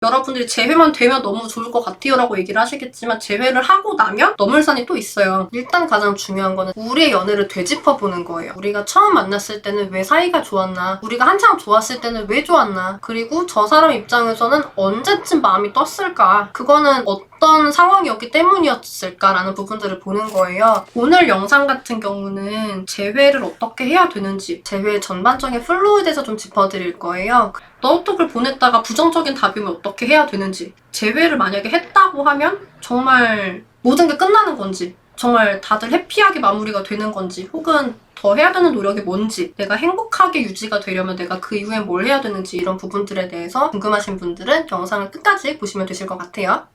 여러분들이 재회만 되면 너무 좋을 것 같아요 라고 얘기를 하시겠지만 재회를 하고 나면 넘을 산이 또 있어요. 일단 가장 중요한 거는 우리의 연애를 되짚어보는 거예요. 우리가 처음 만났을 때는 왜 사이가 좋았나, 우리가 한창 좋았을 때는 왜 좋았나, 그리고 저 사람 입장에서는 언제쯤 마음이 떴을까, 그거는 어떤 상황이었기 때문이었을까라는 부분들을 보는 거예요. 오늘 영상 같은 경우는 재회를 어떻게 해야 되는지, 재회의 전반적인 플로우에 대해서 좀 짚어드릴 거예요. 너톡을 보냈다가 부정적인 답이면 어떻게 해야 되는지, 재회를 만약에 했다고 하면 정말 모든 게 끝나는 건지, 정말 다들 해피하게 마무리가 되는 건지, 혹은 더 해야 되는 노력이 뭔지, 내가 행복하게 유지가 되려면 내가 그 이후에 뭘 해야 되는지, 이런 부분들에 대해서 궁금하신 분들은 영상을 끝까지 보시면 되실 것 같아요.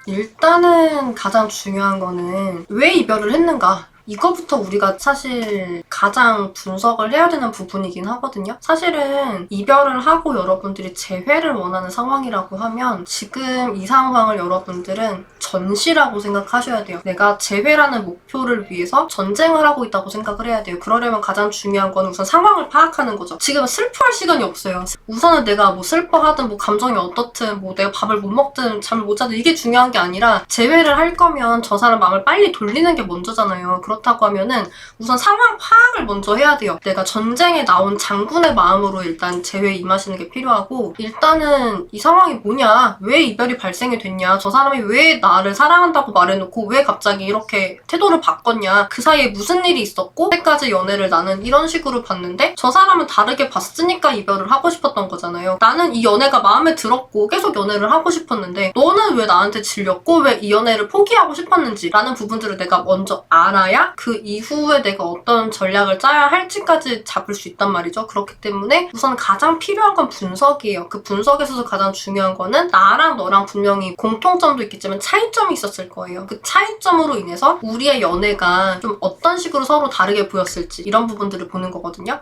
일단은 가장 중요한 거는 왜 이별을 했는가? 이거부터 우리가 사실 가장 분석을 해야 되는 부분이긴 하거든요. 사실은 이별을 하고 여러분들이 재회를 원하는 상황이라고 하면 지금 이 상황을 여러분들은 전시라고 생각하셔야 돼요. 내가 재회라는 목표를 위해서 전쟁을 하고 있다고 생각을 해야 돼요. 그러려면 가장 중요한 건 우선 상황을 파악하는 거죠. 지금은 슬퍼할 시간이 없어요. 우선은 내가 뭐 슬퍼하든 뭐 감정이 어떻든 뭐 내가 밥을 못 먹든 잠을 못 자든 이게 중요한 게 아니라, 재회를 할 거면 저 사람 마음을 빨리 돌리는 게 먼저잖아요. 그렇다고 하면은 우선 상황 파악을 먼저 해야 돼요. 내가 전쟁에 나온 장군의 마음으로 일단 재회에 임하시는 게 필요하고, 일단은 이 상황이 뭐냐, 왜 이별이 발생이 됐냐, 저 사람이 왜 나를 사랑한다고 말해놓고 왜 갑자기 이렇게 태도를 바꿨냐, 그 사이에 무슨 일이 있었고 때까지 연애를 나는 이런 식으로 봤는데 저 사람은 다르게 봤으니까 이별을 하고 싶었던 거잖아요. 나는 이 연애가 마음에 들었고 계속 연애를 하고 싶었는데 너는 왜 나한테 질렸고 왜 이 연애를 포기하고 싶었는지 라는 부분들을 내가 먼저 알아야 그 이후에 내가 어떤 전략을 짜야 할지까지 잡을 수 있단 말이죠. 그렇기 때문에 우선 가장 필요한 건 분석이에요. 그 분석에서도 가장 중요한 거는 나랑 너랑 분명히 공통점도 있겠지만 차이점이 있었을 거예요. 그 차이점으로 인해서 우리의 연애가 좀 어떤 식으로 서로 다르게 보였을지, 이런 부분들을 보는 거거든요.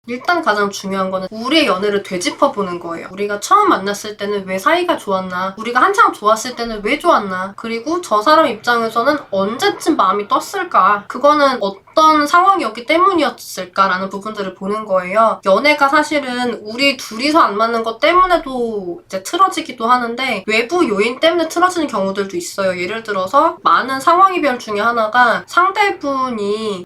일단 가장 중요한 거는 우리의 연애를 되짚어보는 거예요. 우리가 처음 만났을 때는 왜 사이가 좋았나, 우리가 한창 좋았을 때는 왜 좋았나, 그리고 저 사람 입장에서는 언제쯤 마음이 떴을까, 그거는 어떤 상황이었기 때문이었을까라는 부분들을 보는 거예요. 연애가 사실은 우리 둘이서 안 맞는 것 때문에도 이제 틀어지기도 하는데 외부 요인 때문에 틀어지는 경우들도 있어요. 예를 들어서 많은 상황 이별 중에 하나가 상대분이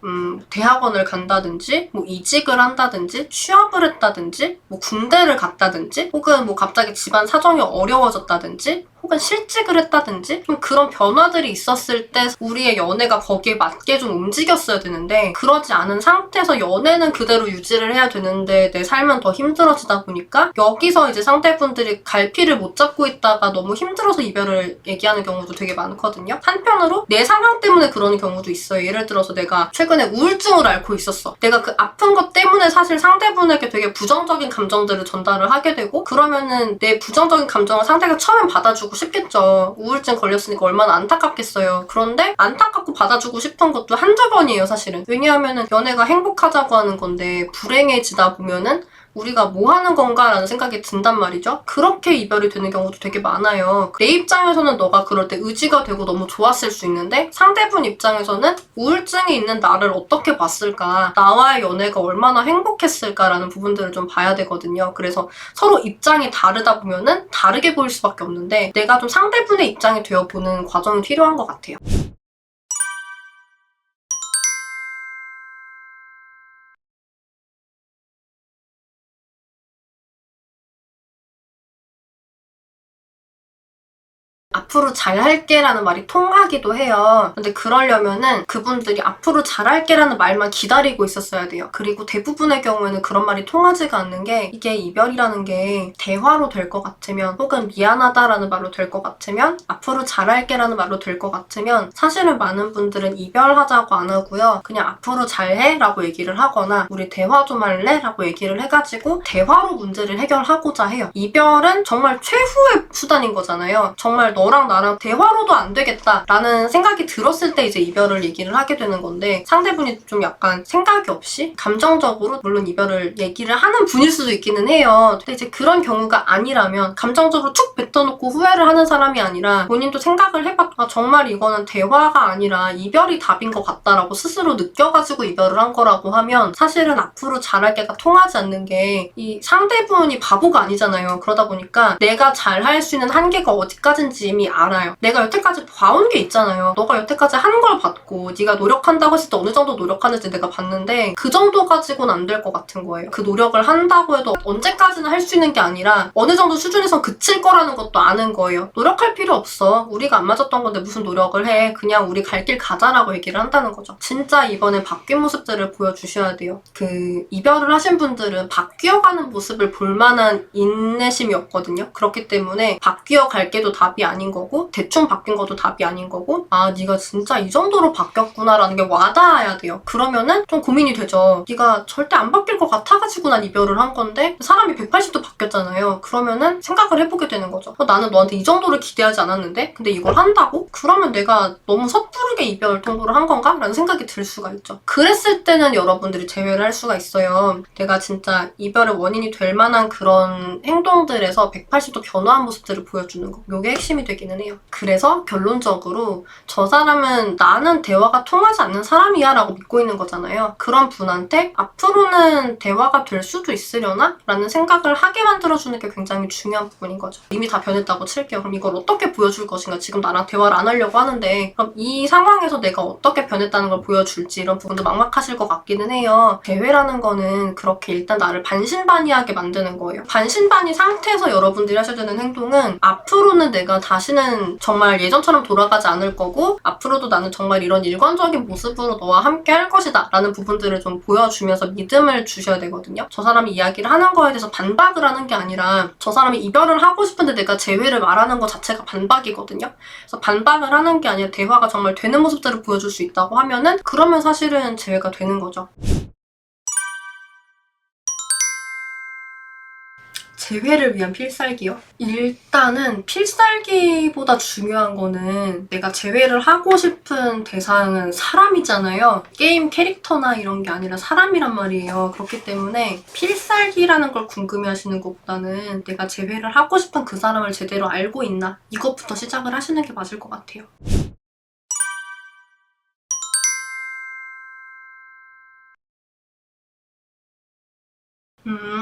대학원을 간다든지 뭐 이직을 한다든지 취업을 했다든지 뭐 군대를 갔다든지 혹은 뭐 갑자기 집안 사정이 어려워졌다든지 혹은 실직을 했다든지 좀 그런 변화들이 있었을 때 우리의 연애가 거기에 맞게 좀 움직였어야 되는데, 그러지 않은 상태에서 연애는 그대로 유지를 해야 되는데 내 삶은 더 힘들어지다 보니까 여기서 이제 상대분들이 갈피를 못 잡고 있다가 너무 힘들어서 이별을 얘기하는 경우도 되게 많거든요. 한편으로 내 상황 때문에 그러는 경우도 있어요. 예를 들어서 내가 최근에 우울증을 앓고 있었어. 내가 그 아픈 것 때문에 사실 상대분에게 되게 부정적인 감정들을 전달을 하게 되고, 그러면은 내 부정적인 감정을 상대가 처음엔 받아주고 싶겠죠. 우울증 걸렸으니까 얼마나 안타깝겠어요. 그런데 안타깝고 받아주고 싶은 것도 한두 번이에요, 사실은. 왜냐하면은 연애가 행복하자고 하는 건데 불행해지다 보면은 우리가 뭐 하는 건가 라는 생각이 든단 말이죠. 그렇게 이별이 되는 경우도 되게 많아요. 내 입장에서는 너가 그럴 때 의지가 되고 너무 좋았을 수 있는데 상대분 입장에서는 우울증이 있는 나를 어떻게 봤을까, 나와의 연애가 얼마나 행복했을까라는 부분들을 좀 봐야 되거든요. 그래서 서로 입장이 다르다 보면은 다르게 보일 수밖에 없는데 내가 좀 상대분의 입장이 되어보는 과정이 필요한 것 같아요. 앞으로 잘할게 라는 말이 통하기도 해요. 근데 그러려면은 그분들이 앞으로 잘할게 라는 말만 기다리고 있었어야 돼요. 그리고 대부분의 경우에는 그런 말이 통하지가 않는 게, 이게 이별이라는 게 대화로 될 것 같으면 혹은 미안하다라는 말로 될 것 같으면 앞으로 잘할게 라는 말로 될 것 같으면 사실은 많은 분들은 이별하자고 안 하고요. 그냥 앞으로 잘해 라고 얘기를 하거나 우리 대화 좀 할래? 라고 얘기를 해가지고 대화로 문제를 해결하고자 해요. 이별은 정말 최후의 수단인 거잖아요. 정말 너랑 너랑 나랑 대화로도 안 되겠다라는 생각이 들었을 때 이제 이별을 얘기를 하게 되는 건데, 상대분이 좀 약간 생각이 없이 감정적으로 물론 이별을 얘기를 하는 분일 수도 있기는 해요. 근데 이제 그런 경우가 아니라면 감정적으로 툭 뱉어놓고 후회를 하는 사람이 아니라 본인도 생각을 해봐, 아, 정말 이거는 대화가 아니라 이별이 답인 것 같다라고 스스로 느껴가지고 이별을 한 거라고 하면 사실은 앞으로 잘할 게가 통하지 않는 게, 이 상대분이 바보가 아니잖아요. 그러다 보니까 내가 잘할 수 있는 한계가 어디까지인지 이미 알아요. 내가 여태까지 봐온 게 있잖아요. 너가 여태까지 한 걸 봤고 네가 노력한다고 했을 때 어느 정도 노력하는지 내가 봤는데 그 정도 가지고는 안 될 것 같은 거예요. 그 노력을 한다고 해도 언제까지나 할 수 있는 게 아니라 어느 정도 수준에서 그칠 거라는 것도 아는 거예요. 노력할 필요 없어. 우리가 안 맞았던 건데 무슨 노력을 해. 그냥 우리 갈 길 가자라고 얘기를 한다는 거죠. 진짜 이번에 바뀐 모습들을 보여주셔야 돼요. 그 이별을 하신 분들은 바뀌어가는 모습을 볼 만한 인내심이 없거든요. 그렇기 때문에 바뀌어 갈 게도 답이 아닌 거고 대충 바뀐 것도 답이 아닌 거고, 아 네가 진짜 이 정도로 바뀌었구나라는 게 와닿아야 돼요. 그러면은 좀 고민이 되죠. 네가 절대 안 바뀔 것 같아가지고 난 이별을 한 건데 사람이 180도 바뀌었잖아요. 그러면은 생각을 해보게 되는 거죠. 나는 너한테 이 정도를 기대하지 않았는데 근데 이걸 한다고? 그러면 내가 너무 섣부르게 이별 통보를 한 건가? 라는 생각이 들 수가 있죠. 그랬을 때는 여러분들이 제외를 할 수가 있어요. 내가 진짜 이별의 원인이 될 만한 그런 행동들에서 180도 변화한 모습들을 보여주는 거. 이게 핵심이 되기는 해요. 그래서 결론적으로 저 사람은 나는 대화가 통하지 않는 사람이야 라고 믿고 있는 거잖아요. 그런 분한테 앞으로는 대화가 될 수도 있으려나? 라는 생각을 하게 만들어주는 게 굉장히 중요한 부분인 거죠. 이미 다 변했다고 칠게요. 그럼 이걸 어떻게 보여줄 것인가? 지금 나랑 대화를 안 하려고 하는데 그럼 이 상황에서 내가 어떻게 변했다는 걸 보여줄지, 이런 부분도 막막하실 것 같기는 해요. 대회라는 거는 그렇게 일단 나를 반신반의하게 만드는 거예요. 반신반의 상태에서 여러분들이 하셔야 되는 행동은, 앞으로는 내가 다시는 정말 예전처럼 돌아가지 않을 거고 앞으로도 나는 정말 이런 일관적인 모습으로 너와 함께 할 것이다 라는 부분들을 좀 보여주면서 믿음을 주셔야 되거든요. 저 사람이 이야기를 하는 거에 대해서 반박을 하는 게 아니라 저 사람이 이별을 하고 싶은데 내가 재회를 말하는 것 자체가 반박이거든요. 그래서 반박을 하는 게 아니라 대화가 정말 되는 모습들을 보여줄 수 있다고 하면은 그러면 사실은 재회가 되는 거죠. 재회를 위한 필살기요? 일단은 필살기보다 중요한 거는 내가 재회를 하고 싶은 대상은 사람이잖아요. 게임 캐릭터나 이런 게 아니라 사람이란 말이에요. 그렇기 때문에 필살기라는 걸 궁금해하시는 것보다는 내가 재회를 하고 싶은 그 사람을 제대로 알고 있나? 이것부터 시작을 하시는 게 맞을 것 같아요.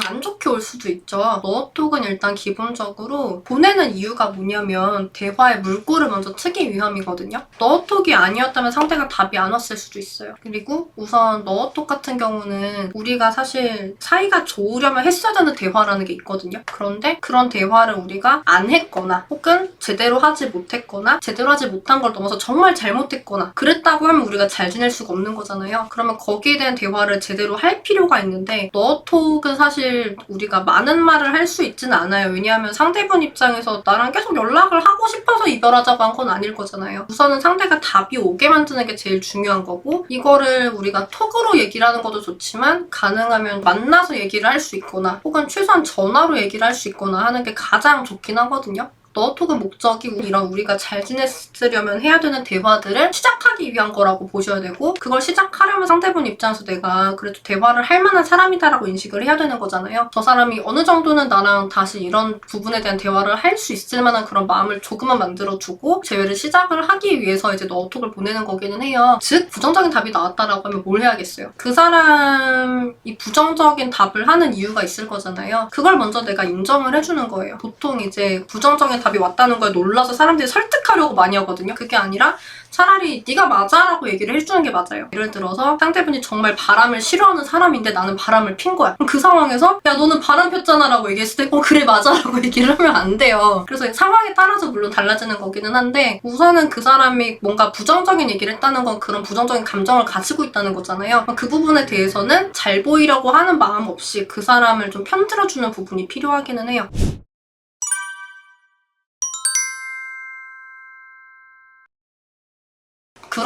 안 좋게 올 수도 있죠. 너톡은 일단 기본적으로 보내는 이유가 뭐냐면 대화의 물꼬를 먼저 트기 위함이거든요. 너톡이 아니었다면 상대가 답이 안 왔을 수도 있어요. 그리고 우선 너톡 같은 경우는 우리가 사실 사이가 좋으려면 했어야 되는 대화라는 게 있거든요. 그런데 그런 대화를 우리가 안 했거나 혹은 제대로 하지 못했거나 제대로 하지 못한 걸 넘어서 정말 잘못했거나 그랬다고 하면 우리가 잘 지낼 수가 없는 거잖아요. 그러면 거기에 대한 대화를 제대로 할 필요가 있는데 너톡은 사실 우리가 많은 말을 할 수 있지는 않아요. 왜냐하면 상대분 입장에서 나랑 계속 연락을 하고 싶어서 이별하자고 한 건 아닐 거잖아요. 우선은 상대가 답이 오게 만드는 게 제일 중요한 거고, 이거를 우리가 톡으로 얘기를 하는 것도 좋지만 가능하면 만나서 얘기를 할 수 있거나 혹은 최소한 전화로 얘기를 할 수 있거나 하는 게 가장 좋긴 하거든요. 너톡은 목적이 이런 우리가 잘 지냈으려면 해야 되는 대화들을 시작하기 위한 거라고 보셔야 되고, 그걸 시작하려면 상대분 입장에서 내가 그래도 대화를 할 만한 사람이다라고 인식을 해야 되는 거잖아요. 저 사람이 어느 정도는 나랑 다시 이런 부분에 대한 대화를 할 수 있을 만한 그런 마음을 조금은 만들어주고 재회를 시작을 하기 위해서 이제 너톡을 보내는 거기는 해요. 즉 부정적인 답이 나왔다라고 하면 뭘 해야겠어요? 그 사람이 부정적인 답을 하는 이유가 있을 거잖아요. 그걸 먼저 내가 인정을 해주는 거예요. 보통 이제 부정적인 답이 왔다는 거에 놀라서 사람들이 설득하려고 많이 하거든요. 그게 아니라 차라리 네가 맞아 라고 얘기를 해주는 게 맞아요. 예를 들어서 상대분이 정말 바람을 싫어하는 사람인데 나는 바람을 핀 거야. 그럼 그 상황에서 야 너는 바람 폈잖아 라고 얘기했을 때 그래 맞아 라고 얘기를 하면 안 돼요. 그래서 상황에 따라서 물론 달라지는 거기는 한데, 우선은 그 사람이 뭔가 부정적인 얘기를 했다는 건 그런 부정적인 감정을 가지고 있다는 거잖아요. 그 부분에 대해서는 잘 보이려고 하는 마음 없이 그 사람을 좀 편들어주는 부분이 필요하기는 해요.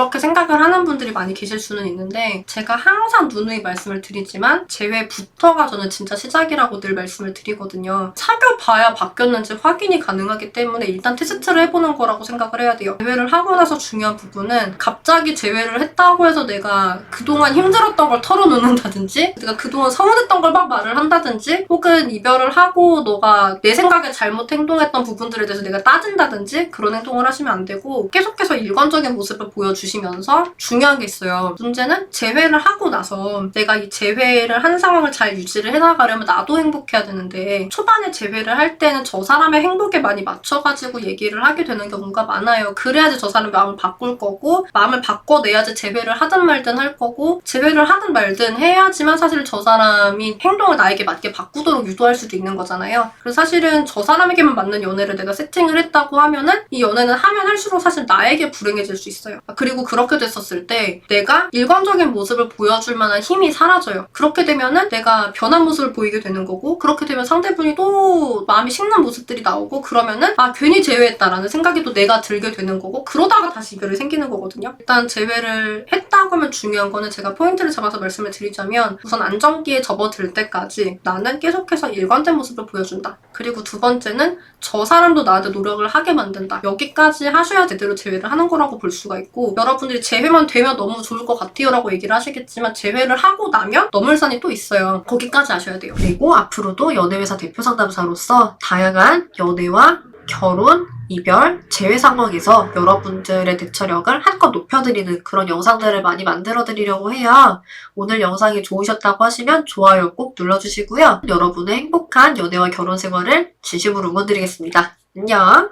그렇게 생각을 하는 분들이 많이 계실 수는 있는데 제가 항상 누누이 말씀을 드리지만 재회부터가 저는 진짜 시작이라고 늘 말씀을 드리거든요. 사귀어봐야 바뀌었는지 확인이 가능하기 때문에 일단 테스트를 해보는 거라고 생각을 해야 돼요. 재회를 하고 나서 중요한 부분은 갑자기 재회를 했다고 해서 내가 그동안 힘들었던 걸 털어놓는다든지 내가 그동안 서운했던 걸 막 말을 한다든지 혹은 이별을 하고 너가 내 생각에 잘못 행동했던 부분들에 대해서 내가 따진다든지 그런 행동을 하시면 안 되고 계속해서 일관적인 모습을 보여주시면서 중요한 게 있어요. 문제는 재회를 하고 나서 내가 이 재회를 한 상황을 잘 유지를 해나가려면 나도 행복해야 되는데 초반에 재회를 할 때는 저 사람의 행복에 많이 맞춰가지고 얘기를 하게 되는 경우가 많아요. 그래야지 저 사람의 마음을 바꿀 거고 마음을 바꿔내야지 재회를 하든 말든 할 거고 재회를 하든 말든 해야지만 사실 저 사람이 행동을 나에게 맞게 바꾸도록 유도할 수도 있는 거잖아요. 그래서 사실은 저 사람에게만 맞는 연애를 내가 세팅을 했다고 하면은 이 연애는 하면 할수록 사실 나에게 불행해질 수 있어요. 그리고 그렇게 됐었을 때 내가 일관적인 모습을 보여줄 만한 힘이 사라져요. 그렇게 되면은 내가 변한 모습을 보이게 되는 거고 그렇게 되면 상대분이 또 마음이 식는 모습들이 나오고 그러면은 아 괜히 재회했다라는 생각이 또 내가 들게 되는 거고 그러다가 다시 이별이 생기는 거거든요. 일단 재회를 했다고 하면 중요한 거는 제가 포인트를 잡아서 말씀을 드리자면 우선 안정기에 접어들 때까지 나는 계속해서 일관된 모습을 보여준다. 그리고 두 번째는 저 사람도 나한테 노력을 하게 만든다. 여기까지 하셔야 제대로 재회를 하는 거라고 볼 수가 있고 여러분들이 재회만 되면 너무 좋을 것 같아요 라고 얘기를 하시겠지만 재회를 하고 나면 넘을 산이 또 있어요. 거기까지 아셔야 돼요. 그리고 앞으로도 연애회사 대표 상담사로서 다양한 연애와 결혼, 이별, 재회 상황에서 여러분들의 대처력을 한껏 높여드리는 그런 영상들을 많이 만들어드리려고 해요. 오늘 영상이 좋으셨다고 하시면 좋아요 꼭 눌러주시고요. 여러분의 행복한 연애와 결혼 생활을 진심으로 응원드리겠습니다. 안녕!